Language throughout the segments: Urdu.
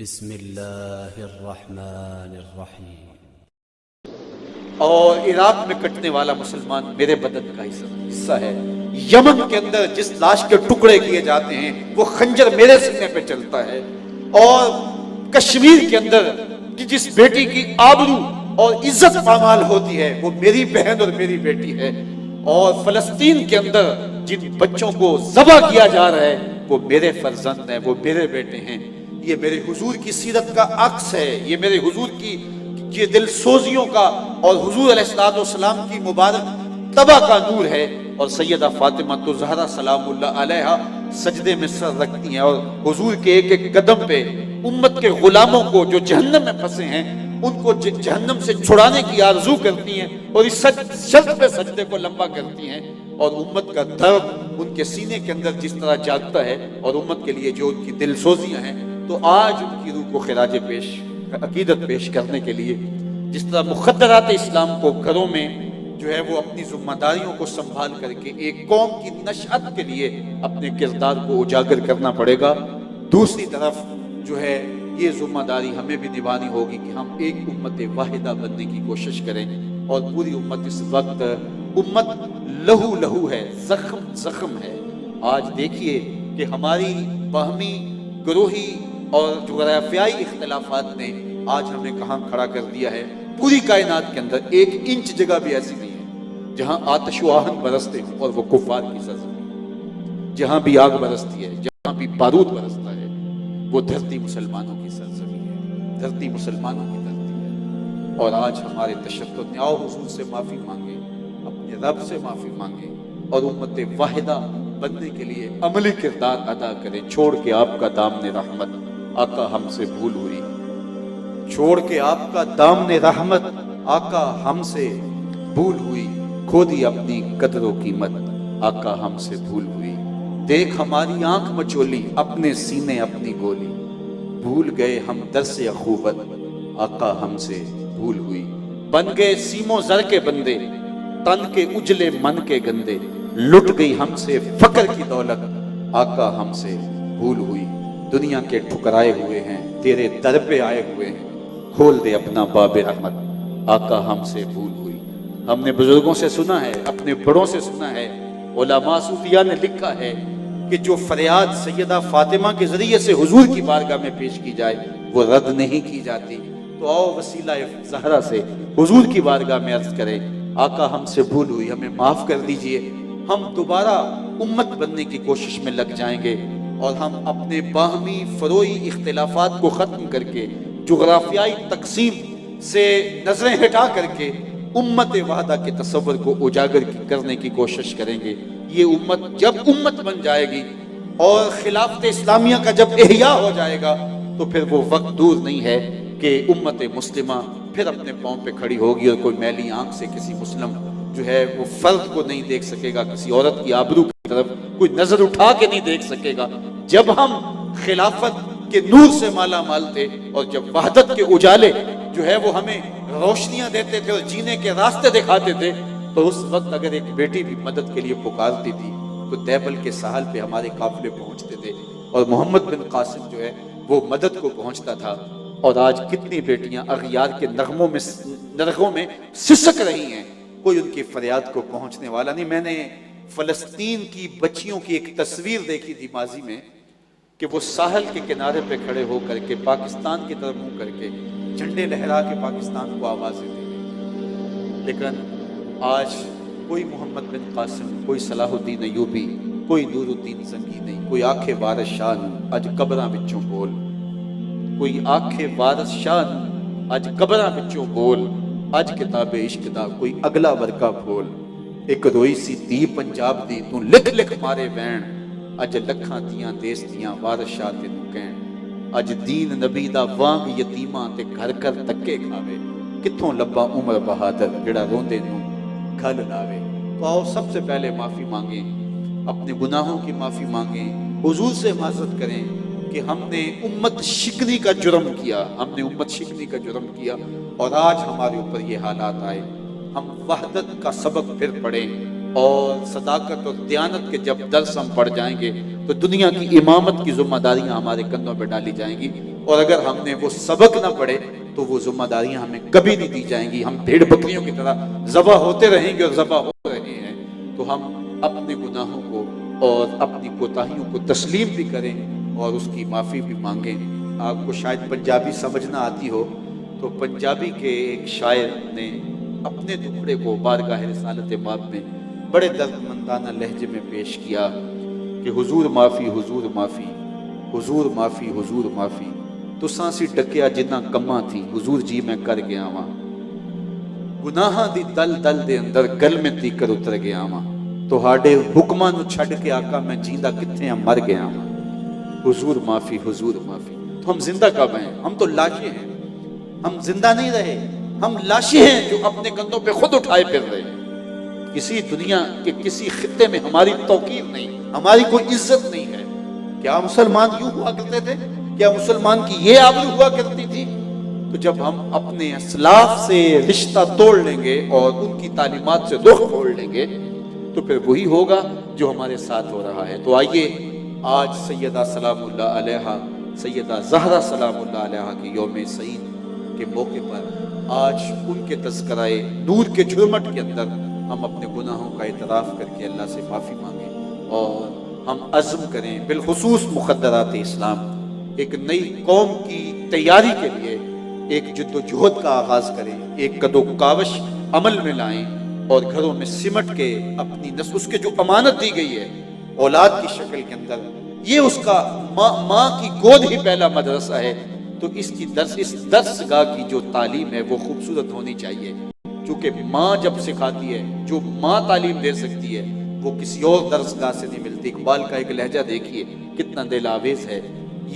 بسم اللہ الرحمن الرحیم۔ اور عراق میں کٹنے والا مسلمان میرے بدن کا حصہ ہے۔ یمن کے اندر جس لاش کے ٹکڑے کیے جاتے ہیں وہ خنجر میرے سینے پہ چلتا ہے۔ اور کشمیر کے اندر جس بیٹی کی آبرو اور عزت پامال ہوتی ہے وہ میری بہن اور میری بیٹی ہے۔ اور فلسطین کے اندر جن بچوں کو ذبح کیا جا رہا ہے وہ میرے فرزند ہیں، وہ میرے بیٹے ہیں۔ یہ میرے حضور کی سیرت کا عکس ہے، یہ میرے حضور کی یہ دل سوزیوں کا اور حضور علیہ السلام کی مبارک طبع کا نور ہے۔ اور سیدہ فاطمہ تو زہرا سلام اللہ علیہا سجدے میں سر رکھتی ہیں اور حضور کے ایک ایک قدم پہ امت کے غلاموں کو جو جہنم میں پھنسے ہیں ان کو جہنم سے چھڑانے کی آرزو کرتی ہیں اور اس شرط پہ سجدے کو لمبا کرتی ہیں۔ اور امت کا درد ان کے سینے کے اندر جس طرح جاگتا ہے اور امت کے لیے جو ان کی دل سوزیاں ہیں، تو آج ان کی روح کو خراج پیش عقیدت پیش کرنے کے لیے جس طرح مخدرات اسلام کو گھروں میں جو ہے وہ اپنی ذمہ داریوں کو سنبھال کر کے ایک قوم کی نشأت کے لیے اپنے کردار کو اجاگر کرنا پڑے گا، دوسری طرف جو ہے یہ ذمہ داری ہمیں بھی نبھانی ہوگی کہ ہم ایک امت واحدہ بننے کی کوشش کریں۔ اور پوری امت اس وقت امت لہو لہو ہے، زخم زخم ہے۔ آج دیکھیے کہ ہماری باہمی گروہی اور جغرافیائی اختلافات نے آج ہمیں کہاں کھڑا کر دیا ہے۔ پوری کائنات کے اندر 1 انچ جگہ بھی ایسی نہیں ہے جہاں آتش و آہن برستے ہوں اور وہ کفار کی سرزمین۔ جہاں بھی آگ برستی ہے، جہاں بھی بارود برستا ہے، وہ دھرتی مسلمانوں کی سرزمین ہے، دھرتی مسلمانوں کی دھرتی ہے۔ اور آج ہمارے تشدد نے، آؤ حضور سے معافی مانگے، اپنے رب سے معافی مانگے اور امت واحدہ بننے کے لیے عملی کردار ادا کریں۔ چھوڑ کے آپ کا دامن رحمت آقا ہم سے بھول ہوئی، چھوڑ کے آپ کا دامن رحمت آقا ہم سے بھول ہوئی، کھو دی اپنی قدر و قیمت آقا ہم سے بھول ہوئی۔ دیکھ ہماری آنکھ مچولی، اپنے سینے اپنی گولی، بھول گئے ہم درس اخوت آقا ہم سے بھول ہوئی۔ بن گئے سیموں زر کے بندے، تن کے اجلے من کے گندے، لٹ گئی ہم سے فقر کی دولت آقا ہم سے بھول ہوئی۔ دنیا کے ٹھکرائے ہوئے ہیں، تیرے در پہ آئے ہوئے ہیں، کھول دے اپنا باب رحمت آقا ہم سے بھول ہوئی۔ ہم نے بزرگوں سے سنا ہے، اپنے بڑوں سے سنا ہے، علماء صوفیاء نے لکھا ہے کہ جو فریاد سیدہ فاطمہ کے ذریعے سے حضور کی بارگاہ میں پیش کی جائے وہ رد نہیں کی جاتی۔ تو آؤ وسیلہ زہرا سے حضور کی بارگاہ میں عرض کریں، آقا ہم سے بھول ہوئی، ہمیں معاف کر دیجئے۔ ہم دوبارہ امت بننے کی کوشش میں لگ جائیں گے اور ہم اپنے باہمی فروعی اختلافات کو ختم کر کے جغرافیائی تقسیم سے نظریں ہٹا کر کے امت وحدہ کے تصور کو اجاگر کرنے کی کوشش کریں گے۔ یہ امت جب امت بن جائے گی اور خلافت اسلامیہ کا جب احیاء ہو جائے گا تو پھر وہ وقت دور نہیں ہے کہ امت مسلمہ پھر اپنے پاؤں پہ کھڑی ہوگی اور کوئی میلی آنکھ سے کسی مسلم جو ہے وہ فرد کو نہیں دیکھ سکے گا، کسی عورت کی آبرو کی طرف کوئی نظر اٹھا کے نہیں دیکھ سکے گا۔ جب ہم خلافت کے نور سے مالا مال تھے اور جب وحدت کے اجالے جو ہے وہ ہمیں روشنیاں دیتے تھے اور جینے کے راستے دکھاتے تھے، تو اس وقت اگر ایک بیٹی بھی مدد کے لیے پکارتی تھی تو دیبل کے ساحل پہ ہمارے قافلے پہنچتے تھے اور محمد بن قاسم جو ہے وہ مدد کو پہنچتا تھا۔ اور آج کتنی بیٹیاں اغیار کے نرغوں میں سسک رہی ہیں، کوئی ان کی فریاد کو پہنچنے والا نہیں۔ میں نے فلسطین کی بچیوں کی ایک تصویر دیکھی تھی ماضی میں کہ وہ ساحل کے کنارے پہ کھڑے ہو کر کے پاکستان کی طرف منہ کر کے جھنڈے لہرا کے پاکستان کو آوازیں دے رہی، لیکن آج کوئی محمد بن قاسم، کوئی صلاح الدین ایوبی، کوئی نور الدین زنگی نہیں، کوئی آنکھیں وارث شاہ نہیں اج قبراں وچوں بول، کوئی آنکھیں وارث شاہ نہیں اج قبراں وچوں بول، اج کتاب عشق دا کوئی اگلا ورقہ کھول، ایک روئی سی دی پنجاب دی تو لکھ لکھ مارے وین، اج لکھاں دیاں دیس دیاں وارث شاہ تینوں کہن، اج دین نبی دا وانگ یتیماں تے گھر کر تکے کھاوے، کتھوں لبا عمر بہادر جڑا روندے نوں گھل لاوے۔ تو آؤ سب سے پہلے معافی مانگیں، اپنے گناہوں کی معافی مانگیں، حضور سے معذرت کریں کہ ہم نے امت شکنی کا جرم کیا، ہم نے امت شکنی کا جرم کیا اور آج ہمارے اوپر یہ حالات آئے۔ ہم وحدت کا سبق پھر پڑھیں اور صداقت اور دیانت کے جب درس ہم پڑھ جائیں گے تو دنیا کی امامت کی ذمہ داریاں ہمارے کندھوں پہ ڈالی جائیں گی، اور اگر ہم نے وہ سبق نہ پڑھے تو وہ ذمہ داریاں ہمیں کبھی نہیں دی جائیں گی۔ ہم بھیڑ بکریوں کی طرح ذبح ہوتے رہیں گے اور ذبح ہو رہے ہیں، تو ہم اپنے گناہوں کو اور اپنی کوتاہیوں کو تسلیم بھی کریں اور اس کی معافی بھی مانگیں۔ آپ کو شاید پنجابی سمجھنا آتی ہو، تو پنجابی کے ایک شاعر نے اپنے دکھڑے کو بارگاہ رسالت مآب میں بڑے دردمندانہ لہجے میں پیش کیا کہ حضور معافی، حضور معافی، حضور معافی، حضور معافی، تو سانسی ڈکیا جنہ کماں تھی، حضور جی میں کر گیا واں، گناہاں دی دل دل دے اندر گل میں تیکر اتر گیا واں، تہاڈے حکماں نو چھڈ کے آقا میں جیندا کتھے ہاں، مر گیا واں، حضور معافی، حضور معافی۔ تو ہم زندہ کب ہیں؟ ہم تو لاشیں ہیں، ہم زندہ نہیں رہے، ہم لاشیں ہیں جو اپنے کندھوں پہ خود اٹھائے پھر رہے ہیں۔ کسی دنیا کے کسی خطے میں ہماری توقیر نہیں، ہماری کوئی عزت نہیں ہے۔ کیا مسلمان یوں ہوا کرتے تھے؟ کیا مسلمان کی یہ آبرو ہوا کرتی تھی؟ تو جب ہم اپنے اسلاف سے رشتہ توڑ لیں گے اور ان کی تعلیمات سے رخ موڑ لیں گے تو پھر وہی ہوگا جو ہمارے ساتھ ہو رہا ہے۔ تو آئیے آج سیدہ سلام اللہ علیہا، سیدہ زہرا سلام اللہ علیہا کے یوم سعید کے موقع پر آج ان کے تذکرہ نور کے جھرمٹ کے اندر ہم اپنے گناہوں کا اعتراف کر کے اللہ سے معافی مانگیں اور ہم عزم کریں، بالخصوص مقدرات اسلام ایک نئی قوم کی تیاری کے لیے ایک جد و جہد کا آغاز کریں، ایک قد و کاوش عمل میں لائیں اور گھروں میں سمٹ کے اپنی نسل، اس کے جو امانت دی گئی ہے اولاد کی شکل کے اندر، یہ اس کا ماں کی گود ہی پہلا مدرسہ ہے، تو اس درس گاہ کی جو تعلیم ہے وہ خوبصورت ہونی چاہیے، چونکہ ماں جب سکھاتی ہے، جو ماں تعلیم دے سکتی ہے وہ کسی اور درس گاہ سے نہیں ملتی۔ اقبال کا ایک لہجہ دیکھیے کتنا دل آویز ہے،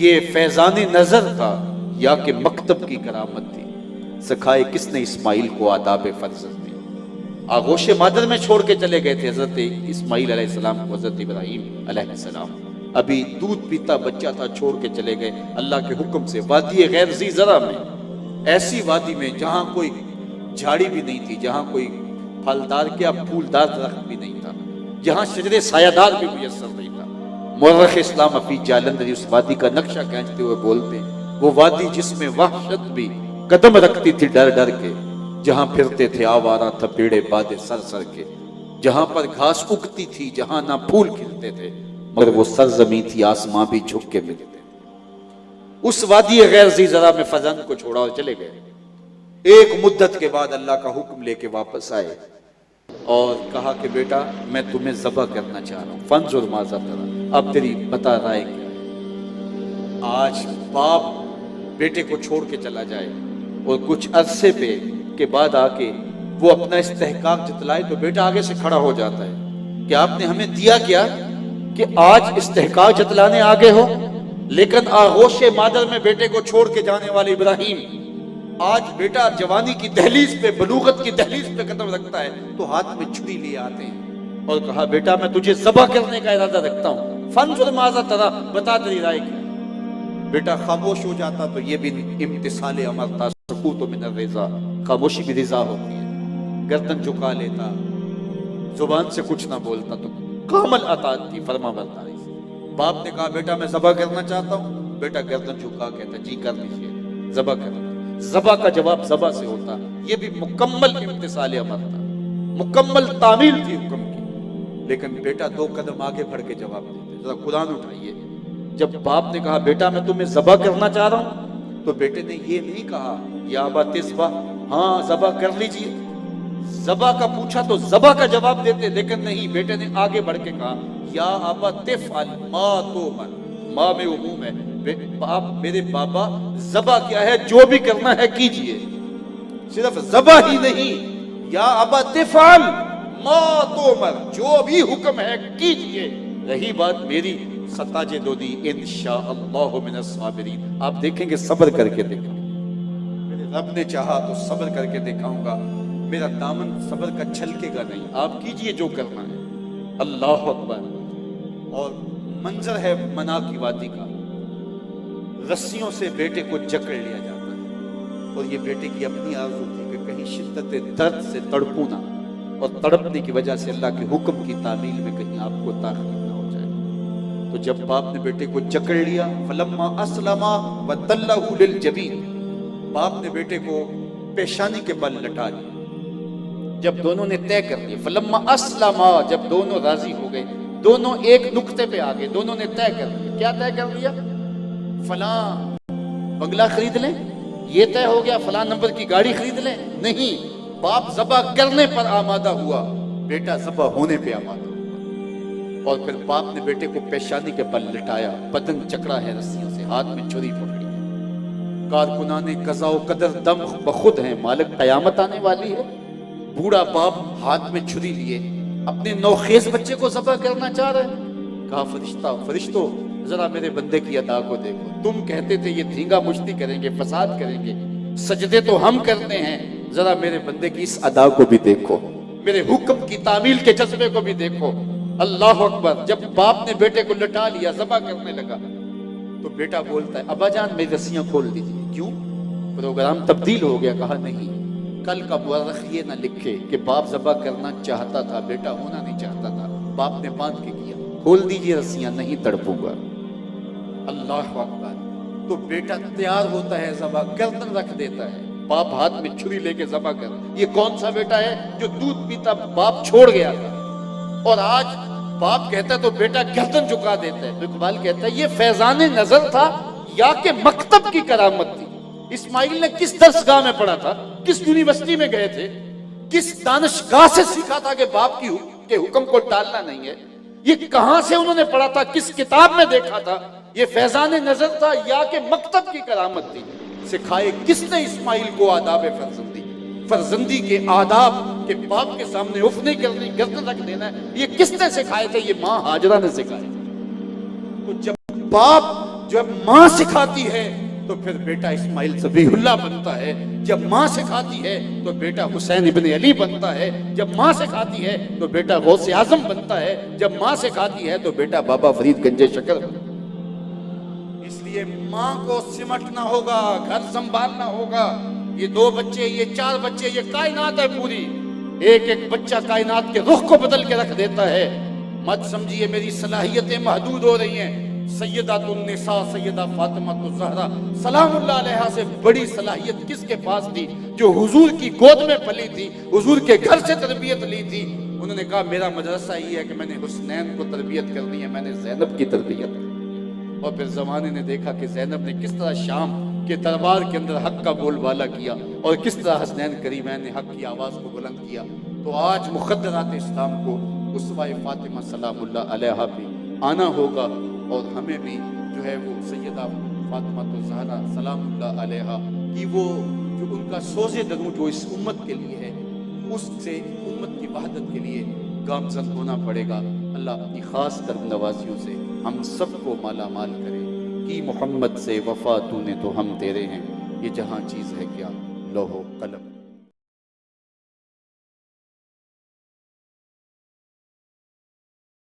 یہ فیضان نظر تھا یا کہ مکتب کی کرامت تھی، سکھائے کس نے اسماعیل کو آداب فرزند دی۔ آغوش مادر میں چھوڑ کے چلے گئے تھے حضرت اسماعیل علیہ السلام کو، حضرت ابراہیم علیہ السلام ابھی دودھ پیتا بچہ تھا، چھوڑ کے چلے گئے اللہ کے حکم سے وادی غیر ذی زرع میں، ایسی وادی میں جہاں کوئی جھاڑی بھی نہیں تھی، جہاں کوئی پھلدار کیا پھولدار درخت بھی نہیں تھا، جہاں شجر سایہ دار بھی میسر نہیں تھا۔ مورخ اسلام حفیظ جالندھری اس وادی کا نقشہ کھینچتے ہوئے بولتے ہیں، وہ وادی جس میں وحشت بھی قدم رکھتی تھی ڈر ڈر کے، جہاں پھرتے تھے آوارہ تھپیڑے بادے سر سر کے، جہاں پر گھاس اگتی تھی، جہاں نہ پھول کھلتے تھے، مگر وہ سرزمین تھی آسماں بھی جھک کے ملتے تھے۔ اس وادی غیر ذی زرع میں فرزند کو چھوڑا اور چلے گئے۔ ایک مدت کے بعد اللہ کا حکم لے کے واپس آئے اور کہا کہ بیٹا میں تمہیں ذبح کرنا چاہ رہا ہوں، فانظر ماذا تری، اب تیری بتا رائے کیا ہے۔ آج باپ بیٹے کو چھوڑ کے چلا جائے اور کچھ عرصے پہ کے بعد آ کے وہ اپنا استحقاق جتلائے تو بیٹا آگے سے کھڑا ہو جاتا ہے کہ آپ نے ہمیں دیا کیا کہ آج استحقاق جتلانے آگے ہو، لیکن آغوش مادر میں بیٹے کو چھوڑ کے جانے والے ابراہیم، آج بیٹا جوانی کی دہلیز پہ، بلوغت کی دہلیز پہ قدم رکھتا ہے تو ہاتھ میں چھری لیے آتے ہیں اور کہا بیٹا میں تجھے ذبح کرنے کا ارادہ رکھتا ہوں، فانظر ماذا تری، بتا تیری رائے کیا۔ بیٹا خاموش ہو جاتا تو یہ بھی امتثال امر تھا، سکوت من الرضا، خاموشی بھی رضا ہوتی ہے۔ گردن جھکا لیتا، زبان سے کچھ نہ بولتا تو کامل اطاعت تھی، فرما برداری سے۔ باپ نے کہا بیٹا میں ذبح کرنا چاہتا ہوں، بیٹا گردن جھکا کہتا جی کر لیجیے، ذبح کرنا۔ ذبح کا جواب ذبح سے ہوتا، یہ بھی مکمل امتثال امر تھا، مکمل تعمیل تھی حکم کی، لیکن بیٹا دو قدم آگے بڑھ کے جواب دیتے۔ ذرا قرآن اٹھائیے، جب باپ نے کہا بیٹا میں تمہیں ذبح کرنا چاہ رہا ہوں تو بیٹے نے یہ نہیں کہا یا ابا تذبح، ہاں ذبح کر لیجیے، ذبح کا پوچھا تو ذبح کا جواب دیتے، لیکن نہیں، بیٹے نے آگے بڑھ کے کہا یا ابا تفعل ما تؤمر، ماں میں عموم ہے، باپ میرے بابا ذبح کیا ہے جو بھی کرنا ہے کیجئے، صرف ذبح ہی نہیں، یا ابا تفعل ما تؤمر، جو بھی حکم ہے کیجئے، رہی بات میری ستجدنی انشاءاللہ من الصابرین، آپ دیکھیں گے صبر کر کے دیکھیں گے، میرے رب نے چاہا تو صبر کر کے دکھاؤں گا، میرا دامن صبر کا چھلکے گا نہیں، آپ کیجئے جو کرنا ہے۔ اللہ اکبر۔ اور منظر ہے منا کی وادی کا، رسیوں سے بیٹے کو جکڑ لیا جاتا ہے اور یہ بیٹے کی اپنی آرزو تھی کہ کہیں شدت درد سے تڑپوں نہ، اور تڑپنے کی وجہ سے اللہ کے حکم کی تعمیل میں کہیں آپ کو تاخیر نہ ہو جائے۔ تو جب باپ نے بیٹے کو جکڑ لیا، فلما اسلما وتلہ للجبین، باپ نے بیٹے کو پیشانی کے بل لٹا لیا۔ جب دونوں نے طے کر لیا، فلما اسلما، جب دونوں راضی ہو گئے، دونوں ایک نقطے پہ آ گئے، دونوں نے طے کر لیا۔ کیا طے کر لیا؟ فلاں بنگلہ خرید لیں، یہ طے ہو گیا فلاں نمبر کی گاڑی خرید لیں؟ نہیں، باپ ذبح کرنے پر آمادہ ہوا، بیٹا ذبح ہونے پہ آمادہ ہوا۔ اور پھر باپ نے بیٹے کو پیشانی کے بل لٹایا، بدن چکڑا ہے رسیوں سے، ہاتھ میں چھری پکڑی ہے۔ کارکنان قضا و قدر دم بخود ہیں، مالک قیامت آنے والی ہے۔ بوڑھا باپ ہاتھ میں چھری لیے اپنے نوخیز بچے کو ذبح کرنا چاہ رہے ہیں۔ کہا فرشتوں ذرا میرے بندے کی ادا کو دیکھو، تم کہتے تھے یہ دھینگا مشتی کریں گے، فساد کریں گے، سجدے تو ہم کرتے ہیں، ذرا میرے بندے کی اس ادا کو بھی دیکھو، میرے حکم کی تعمیل کے جذبے کو بھی دیکھو۔ اللہ اکبر۔ جب باپ نے بیٹے کو لٹا لیا، ذبح کرنے لگا، تو بیٹا بولتا ہے ابا جان میری رسیاں کھول دیجیے۔ کیوں؟ پروگرام تبدیل ہو گیا۔ کہا نہیں، کل کا مورخ یہ نہ لکھے کہ باپ ذبح کرنا چاہتا تھا، بیٹا ہونا نہیں چاہتا تھا، باپ نے باندھ کے کیا، کھول دیجیے رسیاں، نہیں تڑپوں گا۔ اللہ اکبر۔ تو بیٹا تیار ہوتا ہے، ذبح گردن رکھ دیتا ہے، باپ ہاتھ میں چھری لے کے ذبح کر۔ یہ کون سا بیٹا ہے جو دودھ پیتا باپ چھوڑ گیا تھا، اور آج باپ کہتا ہے تو بیٹا گردن جھکا دیتا ہے۔ اقبال کہتا ہے یہ فیضان نظر تھا یا کہ مکتب کی کرامت تھی۔ اسماعیل نے کس درسگاہ میں پڑھا تھا، کس یونیورسٹی میں گئے تھے، کس دانشگاہ سے سیکھا تھا کہ باپ کے حکم کو ٹالنا نہیں ہے؟ یہ کہاں سے انہوں نے پڑھا تھا، کس کتاب میں دیکھا تھا؟ یہ فیضان نظر تھا یا کہ مکتب کی کرامت تھی؟ سکھائے کس نے اسماعیل کو آداب فرزندی، فرزندی کے آداب کہ باپ کے سامنے اف نہیں کرنی، گردن رکھ دینا ہے، یہ کس نے سکھائے تھے؟ یہ ماں ہاجرہ نے سکھائے تھے۔ تو جب ماں سکھاتی ہے تو پھر بیٹا اسماعیل ذبیح اللہ بنتا ہے، جب ماں سکھاتی ہے تو بیٹا حسین ابن علی بنتا ہے، جب ماں سکھاتی ہے تو بیٹا غوث اعظم بنتا ہے، جب ماں سکھاتی ہے تو بیٹا بابا فرید گنج شکر بنتا ہے۔ اس لیے ماں کو سمٹنا ہوگا، گھر سنبھالنا ہوگا۔ یہ 2 بچے، یہ 4 بچے، یہ کائنات ہے پوری، ایک ایک بچہ کائنات کے رخ کو بدل کے رکھ دیتا ہے۔ مت سمجھیے میری صلاحیتیں محدود ہو رہی ہیں۔ سیدات النساء سیدہ فاطمہ الزہرا سلام اللہ علیہا سے بڑی صلاحیت کس کے پاس تھی؟ جو حضور کی گود میں پلی تھی، حضور کے گھر سے تربیت لی تھی۔ انہوں نے کہا میرا مدرسہ یہ ہے کہ میں نے حسنین کو تربیت کرنی ہے، میں نے زینب کی تربیت۔ اور پھر زمانے نے دیکھا کہ زینب نے کس طرح شام کے دربار کے اندر حق کا بول بالا کیا، اور کس طرح حسنین کریمین نے حق کی آواز کو بلند کیا۔ تو آج مقدرات اسلام کو اسوہ فاطمہ سلام اللہ علیہا پہ آنا ہوگا، اور ہمیں بھی جو ہے وہ سیدہ فاطمہ الزہرا سلام اللہ علیہا کی وہ جو ان کا سوز دروں جو اس امت کے لیے ہے، اس سے امت کی وحدت کے لیے گامزن ہونا پڑے گا۔ اللہ اپنی خاص کرم نوازیوں سے ہم سب کو مالا مال کرے۔ کی محمد سے وفا تو نے تو ہم تیرے ہیں، یہ جہاں چیز ہے کیا لوح و قلم۔